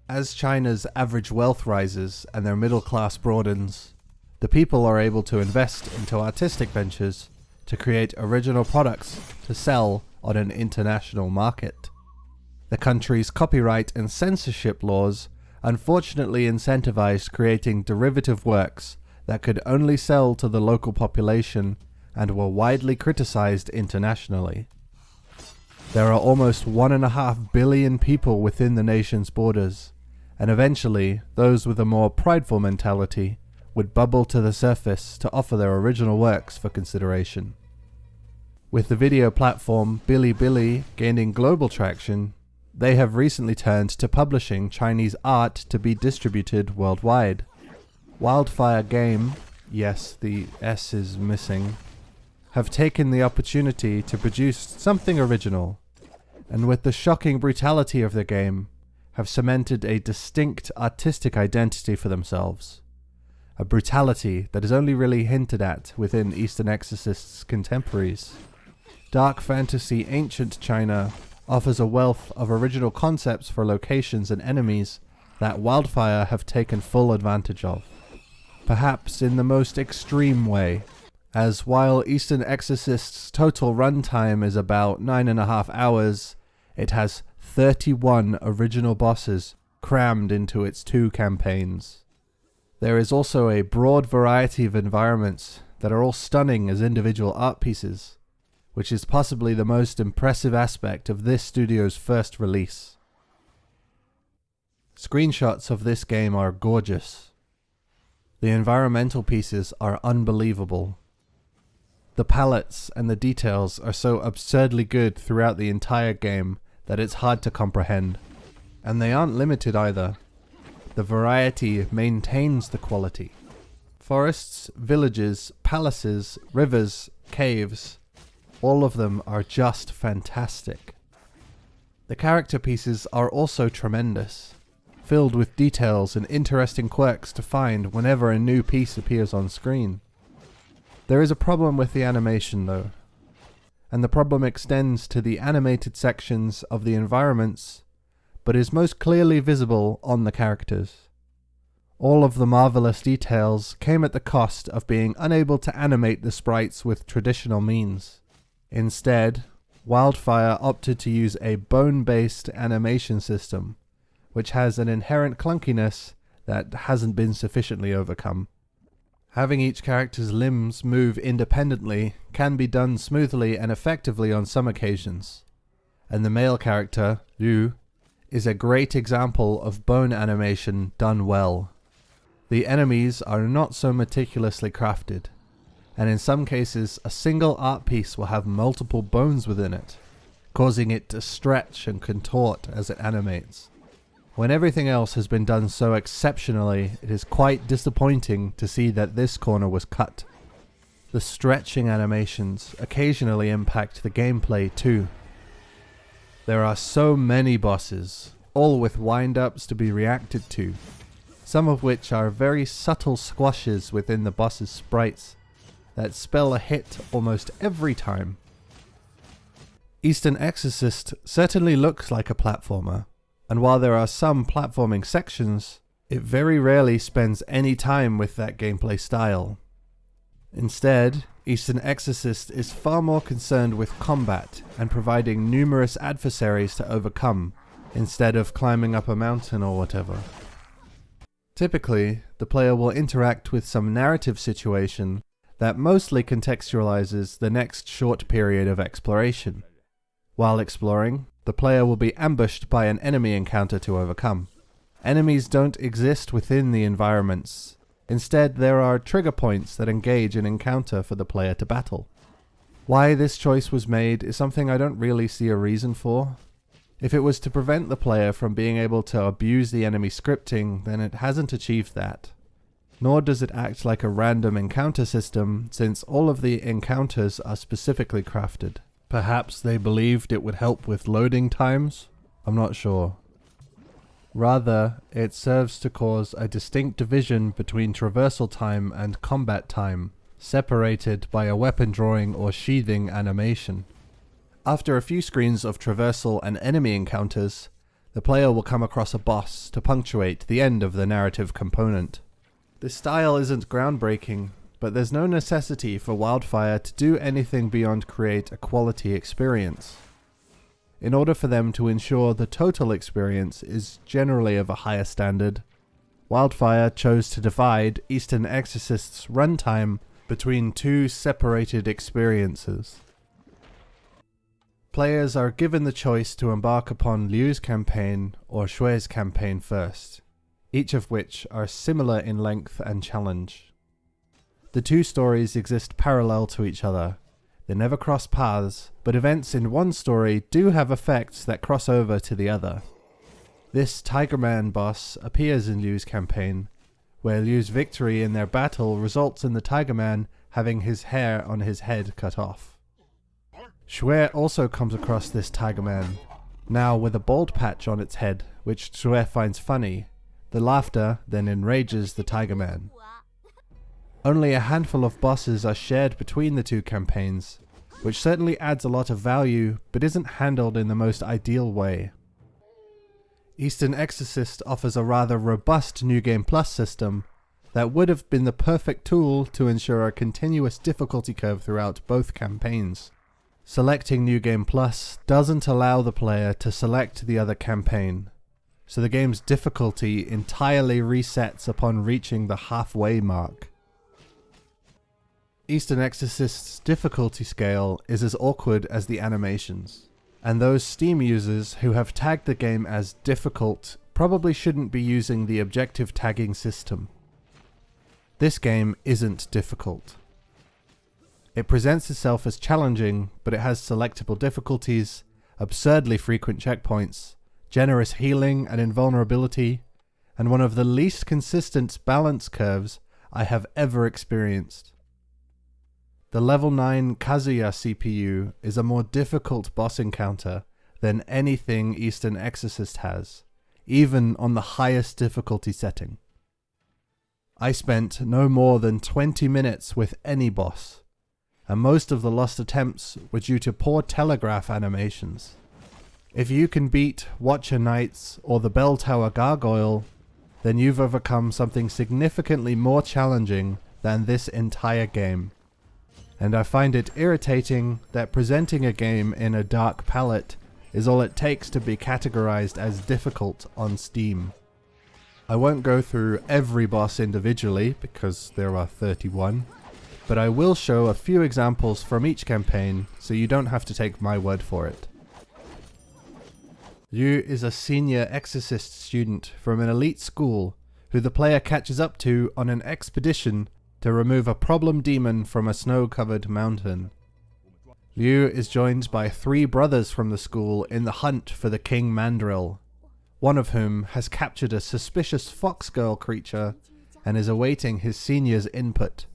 As China's average wealth rises and their middle class broadens, the people are able to invest into artistic ventures to create original products to sell on an international market. The country's copyright and censorship laws unfortunately incentivized creating derivative works that could only sell to the local population and were widely criticized internationally. There are almost 1.5 billion people within the nation's borders, and eventually those with a more prideful mentality would bubble to the surface to offer their original works for consideration. With the video platform Bilibili gaining global traction, they have recently turned to publishing Chinese art to be distributed worldwide. Wildfire Game, yes, the S is missing, have taken the opportunity to produce something original, and with the shocking brutality of the game, have cemented a distinct artistic identity for themselves. A brutality that is only really hinted at within Eastern Exorcist's contemporaries. Dark fantasy ancient China offers a wealth of original concepts for locations and enemies that Wildfire have taken full advantage of. Perhaps in the most extreme way, as while Eastern Exorcist's total runtime is about 9.5 hours, it has 31 original bosses crammed into its 2 campaigns. There is also a broad variety of environments that are all stunning as individual art pieces, which is possibly the most impressive aspect of this studio's first release. Screenshots of this game are gorgeous. The environmental pieces are unbelievable. The palettes and the details are so absurdly good throughout the entire game that it's hard to comprehend. And they aren't limited either. The variety maintains the quality. Forests, villages, palaces, rivers, caves, all of them are just fantastic. The character pieces are also tremendous, filled with details and interesting quirks to find whenever a new piece appears on screen. There is a problem with the animation though, and the problem extends to the animated sections of the environments, but is most clearly visible on the characters. All of the marvelous details came at the cost of being unable to animate the sprites with traditional means. Instead, Wildfire opted to use a bone-based animation system, which has an inherent clunkiness that hasn't been sufficiently overcome. Having each character's limbs move independently can be done smoothly and effectively on some occasions, and the male character, Liu, is a great example of bone animation done well. The enemies are not so meticulously crafted, and in some cases a single art piece will have multiple bones within it, causing it to stretch and contort as it animates. When everything else has been done so exceptionally, it is quite disappointing to see that this corner was cut. The stretching animations occasionally impact the gameplay too. There are so many bosses, all with wind-ups to be reacted to, some of which are very subtle squashes within the boss's sprites that spell a hit almost every time. Eastern Exorcist certainly looks like a platformer, and while there are some platforming sections, it very rarely spends any time with that gameplay style. Instead, Eastern Exorcist is far more concerned with combat and providing numerous adversaries to overcome, instead of climbing up a mountain or whatever. Typically, the player will interact with some narrative situation that mostly contextualizes the next short period of exploration. While exploring, the player will be ambushed by an enemy encounter to overcome. Enemies don't exist within the environments. Instead, there are trigger points that engage an encounter for the player to battle. Why this choice was made is something I don't really see a reason for. If it was to prevent the player from being able to abuse the enemy scripting, then it hasn't achieved that. Nor does it act like a random encounter system, since all of the encounters are specifically crafted. Perhaps they believed it would help with loading times? I'm not sure. Rather, it serves to cause a distinct division between traversal time and combat time, separated by a weapon drawing or sheathing animation. After a few screens of traversal and enemy encounters, the player will come across a boss to punctuate the end of the narrative component. This style isn't groundbreaking, but there's no necessity for Wildfire to do anything beyond create a quality experience. In order for them to ensure the total experience is generally of a higher standard, Wildfire chose to divide Eastern Exorcist's runtime between two separated experiences. Players are given the choice to embark upon Liu's campaign or Xue's campaign first, each of which are similar in length and challenge. The two stories exist parallel to each other. They never cross paths, but events in one story do have effects that cross over to the other. This Tiger Man boss appears in Liu's campaign, where Liu's victory in their battle results in the Tiger Man having his hair on his head cut off. Xue also comes across this Tiger Man, now with a bald patch on its head, which Xue finds funny. The laughter then enrages the Tiger Man. Only a handful of bosses are shared between the two campaigns, which certainly adds a lot of value, but isn't handled in the most ideal way. Eastern Exorcist offers a rather robust New Game Plus system that would have been the perfect tool to ensure a continuous difficulty curve throughout both campaigns. Selecting New Game Plus doesn't allow the player to select the other campaign, so the game's difficulty entirely resets upon reaching the halfway mark. Eastern Exorcist's difficulty scale is as awkward as the animations, and those Steam users who have tagged the game as difficult probably shouldn't be using the objective tagging system. This game isn't difficult. It presents itself as challenging, but it has selectable difficulties, absurdly frequent checkpoints, generous healing and invulnerability, and one of the least consistent balance curves I have ever experienced. The level 9 Kazuya CPU is a more difficult boss encounter than anything Eastern Exorcist has, even on the highest difficulty setting. I spent no more than 20 minutes with any boss, and most of the lost attempts were due to poor telegraph animations. If you can beat Watcher Knights or the Bell Tower Gargoyle, then you've overcome something significantly more challenging than this entire game. And I find it irritating that presenting a game in a dark palette is all it takes to be categorized as difficult on Steam. I won't go through every boss individually because there are 31, but I will show a few examples from each campaign so you don't have to take my word for it. Liu is a senior Exorcist student from an elite school who the player catches up to on an expedition to remove a problem demon from a snow-covered mountain. Liu is joined by 3 brothers from the school in the hunt for the King Mandrill, one of whom has captured a suspicious fox-girl creature and is awaiting his senior's input.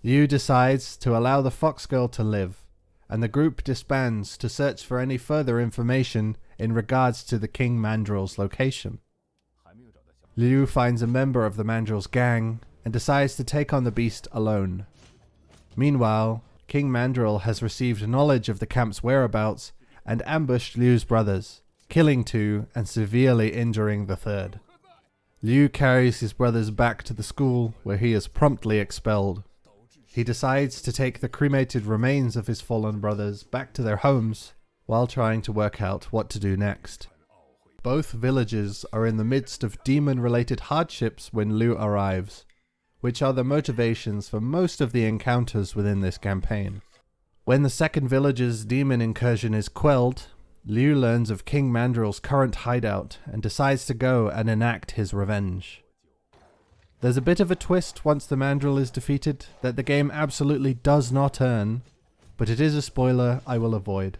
Liu decides to allow the fox-girl to live, and the group disbands to search for any further information in regards to the King Mandrill's location. Liu finds a member of the Mandrill's gang and decides to take on the beast alone. Meanwhile, King Mandrill has received knowledge of the camp's whereabouts and ambushed Liu's brothers, killing 2 and severely injuring the 3rd. Liu carries his brothers back to the school, where he is promptly expelled. He decides to take the cremated remains of his fallen brothers back to their homes, while trying to work out what to do next. Both villages are in the midst of demon-related hardships when Liu arrives, which are the motivations for most of the encounters within this campaign. When the second village's demon incursion is quelled, Liu learns of King Mandrill's current hideout and decides to go and enact his revenge. There's a bit of a twist once the Mandrill is defeated that the game absolutely does not earn, but it is a spoiler I will avoid.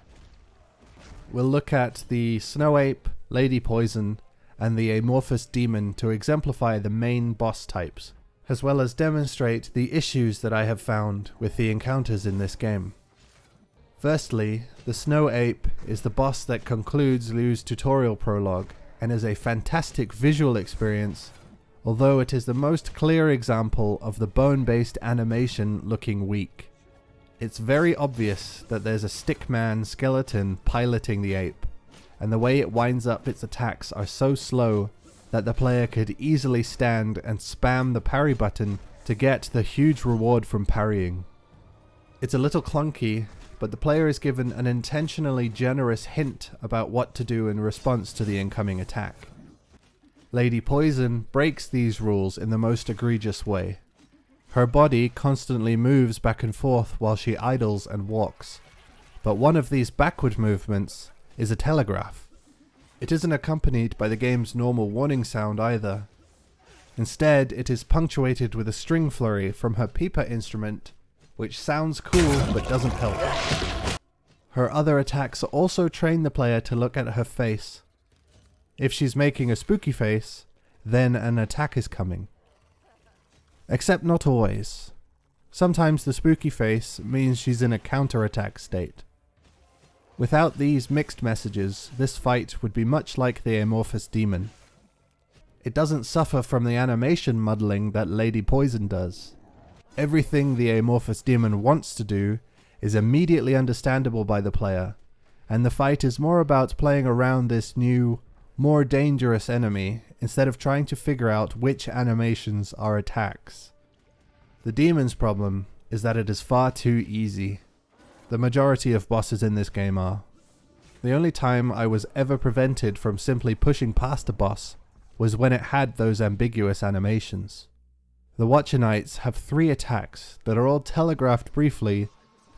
We'll look at the Snow Ape, Lady Poison, and the Amorphous Demon to exemplify the main boss types, as well as demonstrate the issues that I have found with the encounters in this game. Firstly, the Snow Ape is the boss that concludes Liu's tutorial prologue and is a fantastic visual experience, although it is the most clear example of the bone-based animation looking weak. It's very obvious that there's a stickman skeleton piloting the ape, and the way it winds up its attacks are so slow that the player could easily stand and spam the parry button to get the huge reward from parrying. It's a little clunky, but the player is given an intentionally generous hint about what to do in response to the incoming attack. Lady Poison breaks these rules in the most egregious way. Her body constantly moves back and forth while she idles and walks, but one of these backward movements is a telegraph. It isn't accompanied by the game's normal warning sound either. Instead, it is punctuated with a string flurry from her pipa instrument, which sounds cool but doesn't help. Her other attacks also train the player to look at her face. If she's making a spooky face, then an attack is coming. Except not always. Sometimes the spooky face means she's in a counterattack state. Without these mixed messages, this fight would be much like the amorphous demon. It doesn't suffer from the animation muddling that Lady Poison does. Everything the amorphous demon wants to do is immediately understandable by the player, and the fight is more about playing around this new, more dangerous enemy instead of trying to figure out which animations are attacks. The demon's problem is that it is far too easy. The majority of bosses in this game are. The only time I was ever prevented from simply pushing past a boss was when it had those ambiguous animations. The Watcher Knights have 3 attacks that are all telegraphed briefly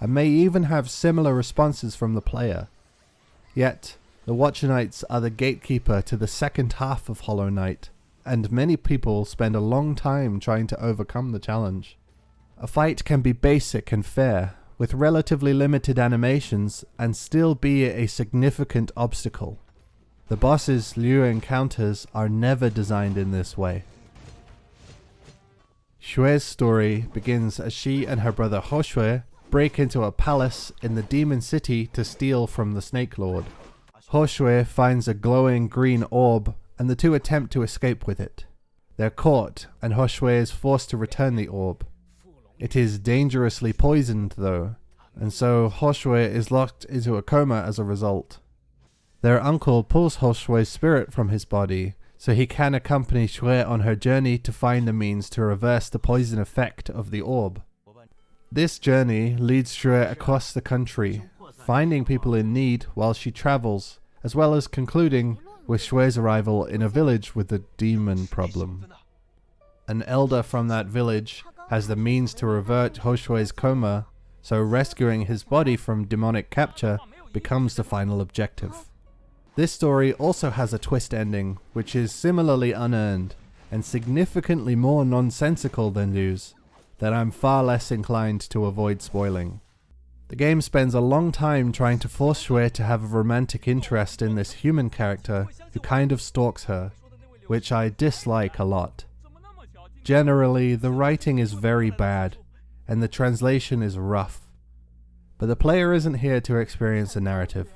and may even have similar responses from the player. Yet, the Watcher Knights are the gatekeeper to the second half of Hollow Knight, and many people spend a long time trying to overcome the challenge. A fight can be basic and fair, with relatively limited animations, and still be a significant obstacle. The bosses Liu encounters are never designed in this way. Xue's story begins as she and her brother Hoshue break into a palace in the demon city to steal from the Snake Lord. Hoshue finds a glowing green orb, and the two attempt to escape with it. They're caught, and Hoshue is forced to return the orb. It is dangerously poisoned though, and so Hoshue is locked into a coma as a result. Their uncle pulls Hoshue's spirit from his body, so he can accompany Xue on her journey to find the means to reverse the poison effect of the orb. This journey leads Xue across the country, finding people in need while she travels, as well as concluding with Xue's arrival in a village with the demon problem. An elder from that village has the means to revert Hoshue's coma, so rescuing his body from demonic capture becomes the final objective. This story also has a twist ending, which is similarly unearned, and significantly more nonsensical than Liu's, that I'm far less inclined to avoid spoiling. The game spends a long time trying to force Xue to have a romantic interest in this human character who kind of stalks her, which I dislike a lot. Generally, the writing is very bad, and the translation is rough. But the player isn't here to experience a narrative.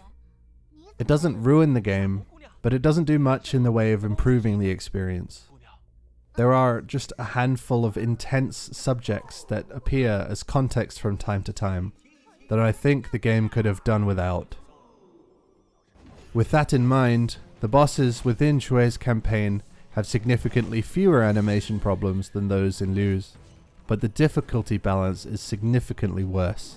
It doesn't ruin the game, but it doesn't do much in the way of improving the experience. There are just a handful of intense subjects that appear as context from time to time, that I think the game could have done without. With that in mind, the bosses within Xue's campaign have significantly fewer animation problems than those in Liu's, but the difficulty balance is significantly worse.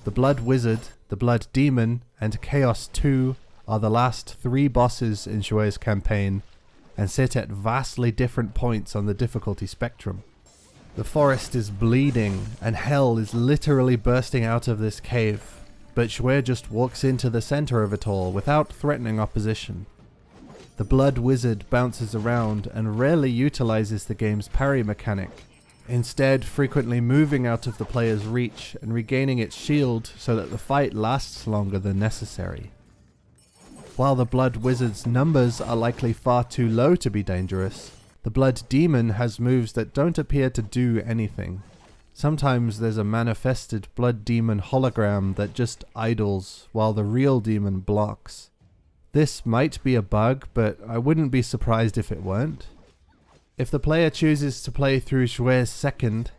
The Blood Wizard, the Blood Demon, and Chaos 2 are the last 3 bosses in Xue's campaign, and sit at vastly different points on the difficulty spectrum. The forest is bleeding, and hell is literally bursting out of this cave, but Xue just walks into the center of it all without threatening opposition. The Blood Wizard bounces around and rarely utilizes the game's parry mechanic, instead frequently moving out of the player's reach and regaining its shield so that the fight lasts longer than necessary. While the Blood Wizard's numbers are likely far too low to be dangerous, the Blood Demon has moves that don't appear to do anything. Sometimes there's a manifested Blood Demon hologram that just idles while the real demon blocks. This might be a bug, but I wouldn't be surprised if it weren't. If the player chooses to play through Xue's second,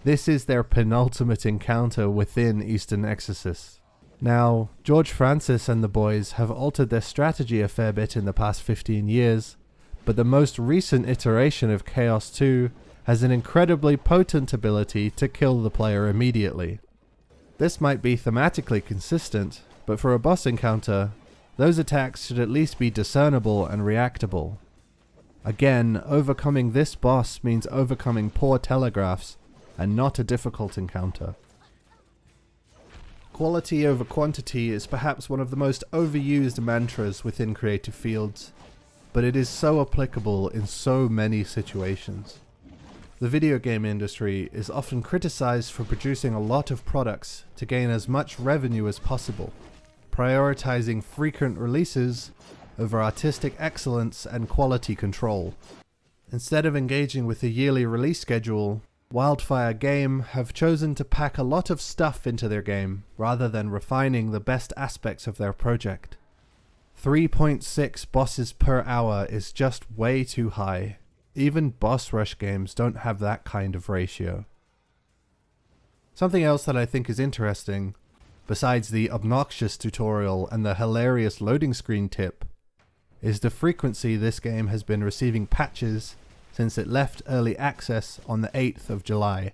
this is their penultimate encounter within Eastern Exorcist. Now, George Francis and the boys have altered their strategy a fair bit in the past 15 years, but the most recent iteration of Chaos 2 has an incredibly potent ability to kill the player immediately. This might be thematically consistent, but for a boss encounter, those attacks should at least be discernible and reactable. Again, overcoming this boss means overcoming poor telegraphs, and not a difficult encounter. Quality over quantity is perhaps one of the most overused mantras within creative fields, but it is so applicable in so many situations. The video game industry is often criticized for producing a lot of products to gain as much revenue as possible, prioritizing frequent releases over artistic excellence and quality control. Instead of engaging with a yearly release schedule, Wildfire Game have chosen to pack a lot of stuff into their game rather than refining the best aspects of their project. 3.6 bosses per hour is just way too high. Even boss rush games don't have that kind of ratio. Something else that I think is interesting, besides the obnoxious tutorial and the hilarious loading screen tip, is the frequency this game has been receiving patches since it left early access on the 8th of July.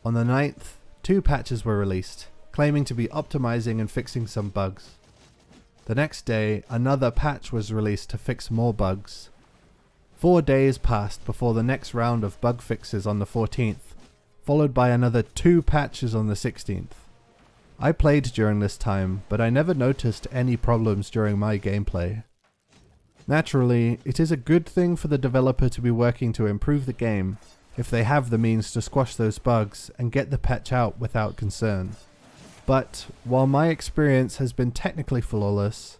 On the 9th, 2 patches were released, claiming to be optimizing and fixing some bugs. The next day, another patch was released to fix more bugs. 4 days passed before the next round of bug fixes on the 14th, followed by another 2 patches on the 16th. I played during this time, but I never noticed any problems during my gameplay. Naturally, it is a good thing for the developer to be working to improve the game if they have the means to squash those bugs and get the patch out without concern. But while my experience has been technically flawless,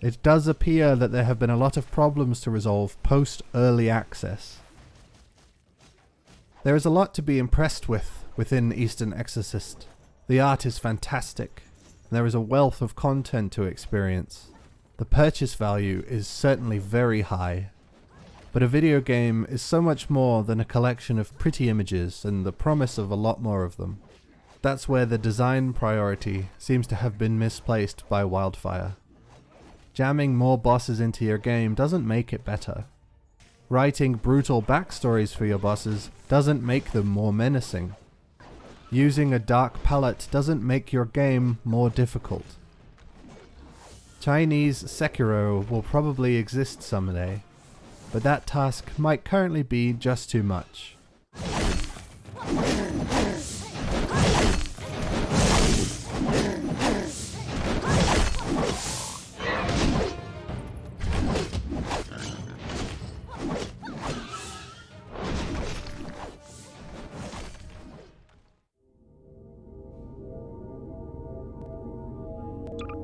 it does appear that there have been a lot of problems to resolve post-early access. There is a lot to be impressed with within Eastern Exorcist. The art is fantastic, and there is a wealth of content to experience. The purchase value is certainly very high, but a video game is so much more than a collection of pretty images and the promise of a lot more of them. That's where the design priority seems to have been misplaced by Wildfire. Jamming more bosses into your game doesn't make it better. Writing brutal backstories for your bosses doesn't make them more menacing. Using a dark palette doesn't make your game more difficult. Chinese Sekiro will probably exist someday, but that task might currently be just too much.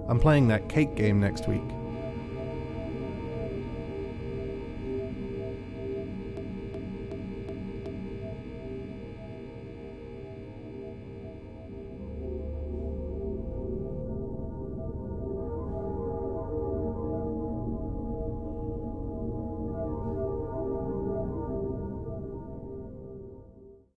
I'm playing that cake game next week.